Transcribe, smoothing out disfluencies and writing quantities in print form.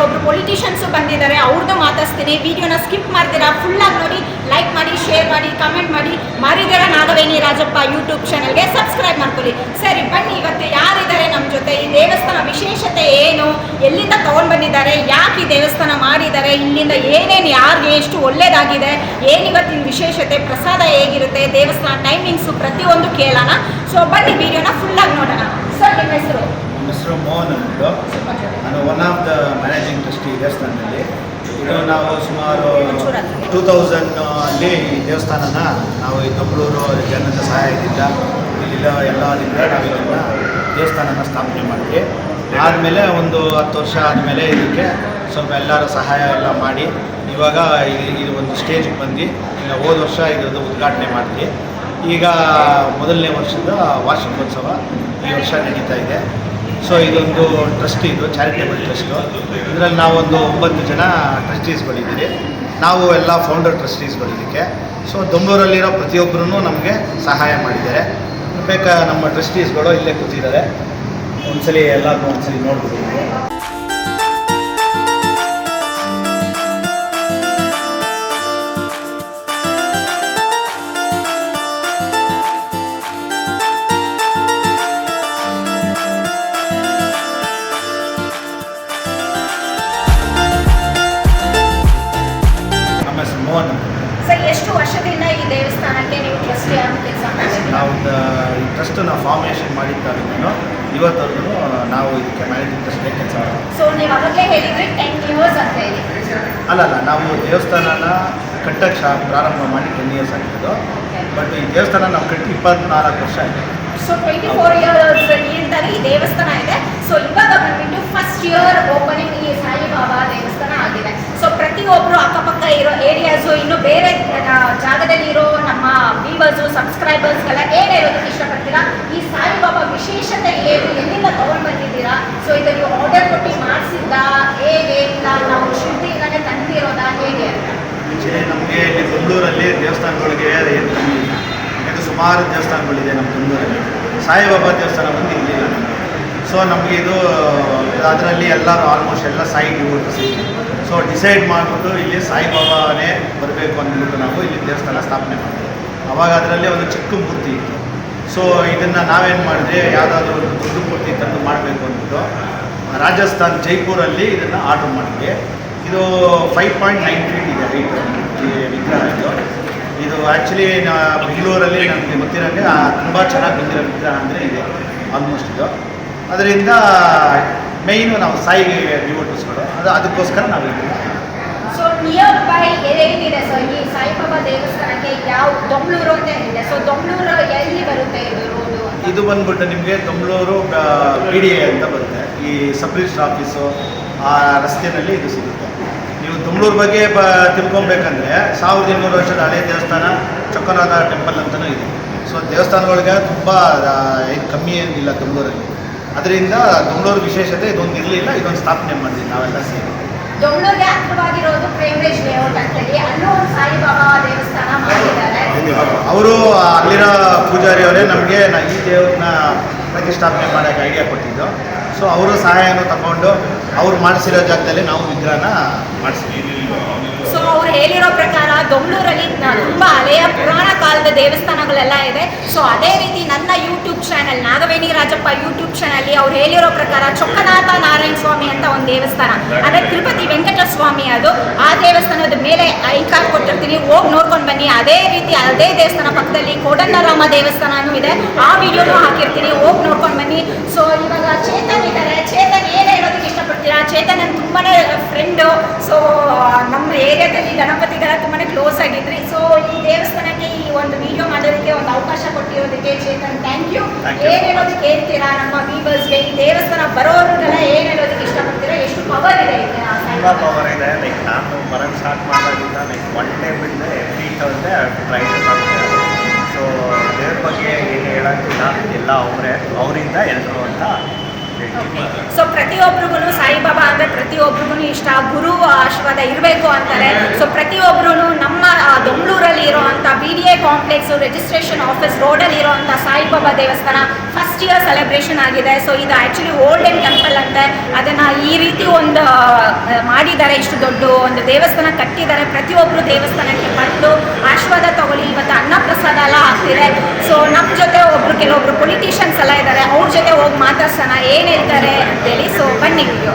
ಒಬ್ರು ಪೊಲಿಟಿಷಿಯನ್ಸು ಬಂದಿದ್ದಾರೆ, ಅವ್ರದ್ದು ಮಾತಾಡ್ತೀನಿ. ವಿಡಿಯೋನ ಸ್ಕಿಪ್ ಮಾಡ್ತೀರಾ, ಫುಲ್ಲಾಗಿ ನೋಡಿ, ಲೈಕ್ ಮಾಡಿ, ಶೇರ್ ಮಾಡಿ, ಕಮೆಂಟ್ ಮಾಡಿ. ಮಾರಿದರ ನಾಗವೇಣಿ ರಾಜಪ್ಪ ಯೂಟ್ಯೂಬ್ ಚಾನಲ್ಗೆ ಸಬ್ಸ್ಕ್ರೈಬ್ ಮಾಡ್ಕೊಳ್ಳಿ. ಸರಿ ಬನ್ನಿ, ಇವತ್ತು ಯಾರಿದ್ದಾರೆ ನಮ್ಮ ಜೊತೆ, ಈ ದೇವಸ್ಥಾನ ವಿಶೇಷತೆ ಏನು, ಎಲ್ಲಿಂದ ತೊಗೊಂಡು ಬಂದಿದ್ದಾರೆ, ಯಾಕೆ ಈ ದೇವಸ್ಥಾನ ಮಾಡಿದ್ದಾರೆ, ಇಲ್ಲಿಂದ ಏನೇನು ಯಾರಿಗೆ ಎಷ್ಟು ಒಳ್ಳೇದಾಗಿದೆ, ಏನಿವತ್ತಿನ ವಿಶೇಷತೆ, ಪ್ರಸಾದ ಹೇಗಿರುತ್ತೆ, ದೇವಸ್ಥಾನ ಟೈಮಿಂಗ್ಸು ಪ್ರತಿಯೊಂದು ಕೇಳೋಣ. ಸೊ ಬನ್ನಿ ವಿಡಿಯೋನ ಫುಲ್ಲಾಗಿ ನೋಡೋಣ. ಸರ್ ನಿಮ್ಮ ಹೆಸರು? ನಮ್ಮ ಹೆಸರು ಮೋಹನ್ ಅಂದ್ಬಿಟ್ಟು. ನಾನು one of the managing trustee ದೇವಸ್ಥಾನದಲ್ಲಿ. ಇದು ನಾವು ಸುಮಾರು 2000 ಅಲ್ಲಿ ಈ ದೇವಸ್ಥಾನನ ನಾವು ಈ ದೊಂಬಳೂರು ಜನದ ಸಹಾಯದಿಂದ ಇಲ್ಲಿಲ್ಲ ಎಲ್ಲದಿಂದ ನಾವು ಇದನ್ನು ದೇವಸ್ಥಾನನ ಸ್ಥಾಪನೆ ಮಾಡಿದ್ವಿ. ಆದಮೇಲೆ ಒಂದು 10 ವರ್ಷ ಆದಮೇಲೆ ಇದಕ್ಕೆ ಸ್ವಲ್ಪ ಎಲ್ಲರ ಸಹಾಯ ಎಲ್ಲ ಮಾಡಿ ಇವಾಗ ಇದು ಒಂದು ಸ್ಟೇಜಿಗೆ ಬಂದು ಈಗ ಹೋದ ವರ್ಷ ಇದರದ್ದು ಉದ್ಘಾಟನೆ ಮಾಡಿದ್ವಿ. ಈಗ ಮೊದಲನೇ ವರ್ಷದ ವಾರ್ಷಿಕೋತ್ಸವ ಈ ವರ್ಷ ನಡೀತಾ ಇದೆ. ಸೊ ಇದೊಂದು ಟ್ರಸ್ಟ್, ಇದು ಚಾರಿಟೇಬಲ್ ಟ್ರಸ್ಟು. ಇದರಲ್ಲಿ ನಾವೊಂದು 9 ಜನ ಟ್ರಸ್ಟೀಸ್ಗಳಿದ್ದೀರಿ. ನಾವು ಎಲ್ಲ ಫೌಂಡರ್ ಟ್ರಸ್ಟೀಸ್ಗಳು ಇದಕ್ಕೆ. ಸೊ ದೊಂಬಳೂರಲ್ಲಿರೋ ಪ್ರತಿಯೊಬ್ಬರೂ ನಮಗೆ ಸಹಾಯ ಮಾಡಿದ್ದಾರೆ. ನಮ್ಮ ಟ್ರಸ್ಟೀಸ್ಗಳು ಇಲ್ಲೇ ಕೂತಿದ್ದಾರೆ. ಒಂದ್ಸಲಿ ಎಲ್ಲರೂ ಒಂದ್ಸಲಿ ನೋಡ್ಬೋದು. ಮೋಹನ್. ಸರ್, ಎಷ್ಟು ವರ್ಷದಿಂದ ಈ ದೇವಸ್ಥಾನಕ್ಕೆ ನೀವು ಟ್ರಸ್ಟಿ ಆಗಿ ಕೆಲಸ ಮಾಡ್ತೀವಿ? ನಾವು ಈ ಟ್ರಸ್ಟನ್ನು ಫಾರ್ಮೇಷನ್ ಮಾಡಿದ್ದಾದ್ರೂ ಇವತ್ತವರೆಗೂ ನಾವು ಇದಕ್ಕೆ ಮ್ಯಾನೇಜಿಂಗ್ ಟ್ರಸ್ಟ್ಗೆ ಕೆಲಸ. ಸೊ ನೀವು ಅವಾಗಲೇ ಹೇಳಿದ್ರಿ 10 years ಅಂತ ಹೇಳಿ. ಅಲ್ಲ, ನಾವು ದೇವಸ್ಥಾನನ ಕಟ್ಟಕ್ಕೆ ಪ್ರಾರಂಭ ಮಾಡಿ 10 years ಆಗಿದ್ದು. ಬಟ್ ಈ ದೇವಸ್ಥಾನ ನಾವು ಕಟ್ಟಿ 24 ವರ್ಷ ಆಗಿದೆ. ಸೊ 24 years ಇಂದಲೇ ಈ ದೇವಸ್ಥಾನ ಇದೆ. ಸೊ ಇವಾಗ ಬಂದ್ಬಿಟ್ಟು ಫಸ್ಟ್ ಇಯರ್ ಓಪನಿಂಗ್ ಈ ಸಾಯಿಬಾಬಾ ದೇವಸ್ಥಾನ ಆಗಿದೆ. ಸೊ ಪ್ರತಿಯೊಬ್ಬರು ಅಕ್ಕಪಕ್ಕ ಇರೋ ಏರಿಯಾಸು, ಇನ್ನು ಬೇರೆ ಜಾಗದಲ್ಲಿ ಇರೋ ನಮ್ಮ ವ್ಯೂವರ್ಸು, ಸಬ್ಸ್ಕ್ರೈಬರ್ಸ್ಗೆಲ್ಲ ಏನು ಹೇಳೋದಕ್ಕೆ ಇಷ್ಟಪಡ್ತೀರಾ? ಈ ಸಾಯಿಬಾಬಾ ವಿಶೇಷತೆ ಏನು, ಎಲ್ಲಿಂದ ತೊಗೊಂಡು ಬಂದಿದ್ದೀರಾ? ಸೊ ಇದು ನೀವು ಆರ್ಡರ್ ಕೊಟ್ಟು ಮಾಡಿಸಿದ್ದ, ಹೇಗೆ ಇಲ್ಲ ನಾವು ಶಿಲ್ಪಿಯಿಂದಲೇ ತಂದಿರೋದಾ, ಹೇಗೆ ಅಂತ? ನಮಗೆ ಇಲ್ಲಿ ದೊಂಬಳೂರಲ್ಲಿ ದೇವಸ್ಥಾನಗಳಿಗೆ ಏನು ಕಮ್ಮಿ ಇಲ್ಲ. ಯಾಕಂದರೆ ಸುಮಾರು ದೇವಸ್ಥಾನಗಳಿದೆ ನಮ್ಮ ದೊಂಬಳೂರಲ್ಲಿ. ಸಾಯಿಬಾಬಾ ದೇವಸ್ಥಾನ ಬಂದು ಇಲ್ಲಿಲ್ಲ ನಮಗೆ. ಸೊ ನಮಗೆ ಇದು ಅದರಲ್ಲಿ ಎಲ್ಲರೂ ಆಲ್ಮೋಸ್ಟ್ ಎಲ್ಲ ಸಾಯಿ ಡಿವೋಟರ್ಸ್ ಇದೆ. ಸೊ ಡಿಸೈಡ್ ಮಾಡಿಬಿಟ್ಟು ಇಲ್ಲಿ ಸಾಯಿಬಾಬಾನೇ ಬರಬೇಕು ಅಂದ್ಬಿಟ್ಟು ನಾವು ಇಲ್ಲಿ ದೇವಸ್ಥಾನ ಸ್ಥಾಪನೆ ಮಾಡಿದ್ವಿ. ಆವಾಗ ಅದರಲ್ಲಿ ಒಂದು ಚಿಕ್ಕ ಮೂರ್ತಿ ಇತ್ತು. ಸೊ ಇದನ್ನು ನಾವೇನು ಮಾಡಿದ್ವಿ, ಯಾವುದಾದ್ರೂ ಒಂದು ದೊಡ್ಡ ಮೂರ್ತಿ ತಂದು ಮಾಡಬೇಕು ಅಂದ್ಬಿಟ್ಟು ರಾಜಸ್ಥಾನ್ ಜೈಪುರಲ್ಲಿ ಇದನ್ನು ಆರ್ಡ್ರ್ ಮಾಡಿದ್ವಿ. ಇದು 5.9 feet ಇದೆ ಹೈಟು ಈ ವಿಗ್ರಹ. ಇದು ಆ್ಯಕ್ಚುಲಿ ಬೆಂಗಳೂರಲ್ಲಿ ನನಗೆ ಗೊತ್ತಿರೋಂಗೆ ತುಂಬ ಚೆನ್ನಾಗಿ ಬಂದಿರೋ ವಿಗ್ರಹ ಅಂದರೆ ಇದೆ ಆಲ್ಮೋಸ್ಟ್ ಇದು. ಅದರಿಂದ ಮೇಯ್ನು ನಾವು ಸಾಯಿಗೆ ಡಿವೋಟರ್ಸ್ಗಳು, ಅದಕ್ಕೋಸ್ಕರ ನಾವು ಇದ್ದೀವಿ. ಸೊ ನಿಯರ್ ಬೈ ಏನಿದೆ ಸರ್ ಈ ಸಾಯಿಬಾಬಾ ದೇವಸ್ಥಾನಕ್ಕೆ? ಯಾವ ದೊಂಬಳೂರು ಅಂತ ಇದೆ. ಸೊ ದೊಂಬಳೂರು ಎಲ್ಲಿ ಬರುತ್ತೆ ಇದು ರೋಡು? ಇದು ಬಂದ್ಬಿಟ್ಟು ನಿಮಗೆ ದೊಂಬಳೂರು PDA ಅಂತ ಬರುತ್ತೆ. ಈ ಸಬ್ ರಿಜಿಸ್ಟರ್ ಆಫೀಸು ಆ ರಸ್ತೆಯಲ್ಲಿ ಇದು ಸಿಗುತ್ತೆ. ನೀವು ದೊಂಬಳೂರು ಬಗ್ಗೆ ತಿಳ್ಕೊಬೇಕಂದ್ರೆ 1200 ವರ್ಷದ ಹಳೆಯ ದೇವಸ್ಥಾನ ಚೊಕ್ಕನಾಥ ಟೆಂಪಲ್ ಅಂತಲೂ ಇದೆ. ಸೊ ದೇವಸ್ಥಾನಗಳಿಗೆ ತುಂಬ ಇದು ಕಮ್ಮಿ ಏನಿಲ್ಲ ದೊಂಬಳೂರಲ್ಲಿ. ಅದರಿಂದ ದೊಂಬಳೂರು ವಿಶೇಷತೆ ಇದೊಂದು ಇರಲಿಲ್ಲ, ಇದೊಂದು ಸ್ಥಾಪನೆ ಮಾಡಿದ್ವಿ ನಾವೆಲ್ಲ ಸೇರಿ. ದೊಂಬಳೂರಿಗೆ ಹತ್ತಿರವಾಗಿರೋದು ಪ್ರೇಮ್ರೇಜ್ ಲೇಔಟ್ ಅಂತೇಳಿ, ಅಲ್ಲೂ ಒಂದು ಸಾಯಿಬಾಬಾ ದೇವಸ್ಥಾನ ಮಾಡಿದ್ದಾರೆ. ಅವರು ಅಲ್ಲಿರೋ ಪೂಜಾರಿ ಅವರೇ ನಮಗೆ ಈ ದೇವ್ರನ್ನ ಪ್ರತಿಷ್ಠಾಪನೆ ಮಾಡೋಕ್ಕೆ ಐಡಿಯಾ ಕೊಟ್ಟಿದ್ದು. ಸೊ ಅವರು ಸಹಾಯನೂ ತಗೊಂಡು ಅವ್ರು ಮಾಡಿಸಿರೋ ಜಾಗದಲ್ಲಿ ನಾವು ವಿಗ್ರಹನ ಮಾಡಿಸಿದ್ವಿ. ಸೊ ಅವ್ರು ಹೇಳಿರೋ ಪ್ರಕಾರ ದೊಂಬಳೂರಲ್ಲಿ ತುಂಬ ಹಳೆಯ ಪುರಾಣ ಕಾಲದ ದೇವಸ್ಥಾನಗಳೆಲ್ಲ ಇದೆ. ಸೊ ಅದೇ ರೀತಿ ನನ್ನ YouTube channel Nagaveni Rajappa YouTube ಚಾನಲ್ಲಿ ಅವ್ರು ಹೇಳಿರೋ ಪ್ರಕಾರ ಚೊಕ್ಕನಾಥ ನಾರಾಯಣ ಸ್ವಾಮಿ ಅಂತ ಒಂದು ದೇವಸ್ಥಾನ, ಅಂದರೆ ತಿರುಪತಿ ವೆಂಕಟೇಶ್ವರ ಸ್ವಾಮಿ ಅದು. ಆ ದೇವಸ್ಥಾನದ ಮೇಲೆ ಐಕಾರ್ ಕೊಟ್ಟಿರ್ತೀನಿ, ಹೋಗಿ ನೋಡ್ಕೊಂಡು ಬನ್ನಿ. ಅದೇ ರೀತಿ ಅದೇ ದೇವಸ್ಥಾನ ಪಕ್ಕದಲ್ಲಿ ಕೋದಂಡರಾಮ ದೇವಸ್ಥಾನನೂ ಇದೆ, ಆ ವಿಡಿಯೋನೂ ಹಾಕಿರ್ತೀನಿ, ಹೋಗಿ ನೋಡ್ಕೊಂಡು ಬನ್ನಿ. ಸೊ ಇವಾಗ ಚೇತನ್ ಇದ್ದಾರೆ. ಚೇತನ್ ಏನು ಹೇಳೋದಕ್ಕೆ ಇಷ್ಟಪಡ್ತೀರಾ? ಚೇತನ್ ನನ್ನ ತುಂಬಾ ಫ್ರೆಂಡು. ಸೊ ನಮ್ಮ ಏರಿಯಾದಲ್ಲಿ ಗಣಪತಿಗೆಲ್ಲ ತುಂಬಾ ಕ್ಲೋಸ್ ಆಗಿದ್ರಿ. ಸೊ ಈ ದೇವಸ್ಥಾನಕ್ಕೆ ಈ ಒಂದು ವಿಡಿಯೋ ಮಾಡೋದಕ್ಕೆ ಒಂದು ಅವಕಾಶ ಕೊಟ್ಟಿರೋದಕ್ಕೆ ಚೇತನ್ ಥ್ಯಾಂಕ್ ಯು. ಏನು ಹೇಳೋದಕ್ಕೆ ಹೇಳ್ತೀರಾ ನಮ್ಮ ವ್ಯೂವರ್ಸ್ಗೆ? ಈ ದೇವಸ್ಥಾನ ಬರೋರಿಗೆಲ್ಲ ಏನು ಹೇಳೋದಕ್ಕೆ ಇಷ್ಟಪಡ್ತೀರಾ? ಎಷ್ಟು ಪವರ್ ಇದೆ? ತುಂಬ ಪವರ್ ಇದೆ. ಲೈಕ್ ನಾನು ಬರೋಕ್ಕೆ ಸ್ಟಾರ್ಟ್ ಮಾಡೋದ್ರಿಂದ ಲೈಕ್ ಒನ್ ಡೇ ಬಿಟ್ಟರೆ ಎವ್ರಿ ಥರ್ಸ್ಡೇ ಟ್ರೈ ಮಾಡ್ತಾರೆ. ಸೊ ದೇವ್ರ ಬಗ್ಗೆ ಏನು ಹೇಳೋಕ್ಕಿಲ್ಲ, ಎಲ್ಲ ಅವರಿಂದ ಎಲ್ಲರೂ ಅಂತ ಸೊ ಪ್ರತಿಯೊಬ್ರಿಗೂ ಸಾಯಿಬಾಬಾ ಅಂದರೆ ಪ್ರತಿಯೊಬ್ರಿಗೂ ಇಷ್ಟ, ಗುರು ಆಶೀರ್ವಾದ ಇರಬೇಕು ಅಂತಾರೆ. ಸೊ ಪ್ರತಿಯೊಬ್ಬರು ನಮ್ಮ ದೊಂಗಳೂರಲ್ಲಿ ಇರೋವಂಥ BDA ಕಾಂಪ್ಲೆಕ್ಸು ರಿಜಿಸ್ಟ್ರೇಷನ್ ಆಫೀಸ್ ರೋಡಲ್ಲಿ ಇರೋವಂಥ ಸಾಯಿಬಾಬಾ ದೇವಸ್ಥಾನ ಫಸ್ಟ್ ಇಯರ್ ಸೆಲೆಬ್ರೇಷನ್ ಆಗಿದೆ. ಸೊ ಇದು ಆ್ಯಕ್ಚುಲಿ ಓಲ್ಡನ್ ಟೆಂಪಲ್ ಅಂತೆ, ಅದನ್ನು ಈ ರೀತಿ ಒಂದು ಮಾಡಿದ್ದಾರೆ, ಇಷ್ಟು ದೊಡ್ಡ ಒಂದು ದೇವಸ್ಥಾನ ಕಟ್ಟಿದ್ದಾರೆ. ಪ್ರತಿಯೊಬ್ಬರು ದೇವಸ್ಥಾನಕ್ಕೆ ಬಂದು ಆಶೀರ್ವಾದ ತಗೊಳ್ಳಿ. ಇವತ್ತು ಅನ್ನ ಪ್ರಸಾದ ಎಲ್ಲ ಆಗ್ತಿದೆ. ಸೊ ನಮ್ಮ ಜೊತೆ ಕೆಲವೊಬ್ರು ಪೊಲಿಟಿಷಿಯನ್ಸ್ ಎಲ್ಲ ಇದ್ದಾರೆ, ಅವ್ರ ಜೊತೆ ಹೋಗಿ ಮಾತಾಡ್ಸೋಣ ಏನು ಹೇಳ್ತಾರೆ ಅಂತೇಳಿ. ಸೊ ಬನ್ನಿ ವಿಡಿಯೋ.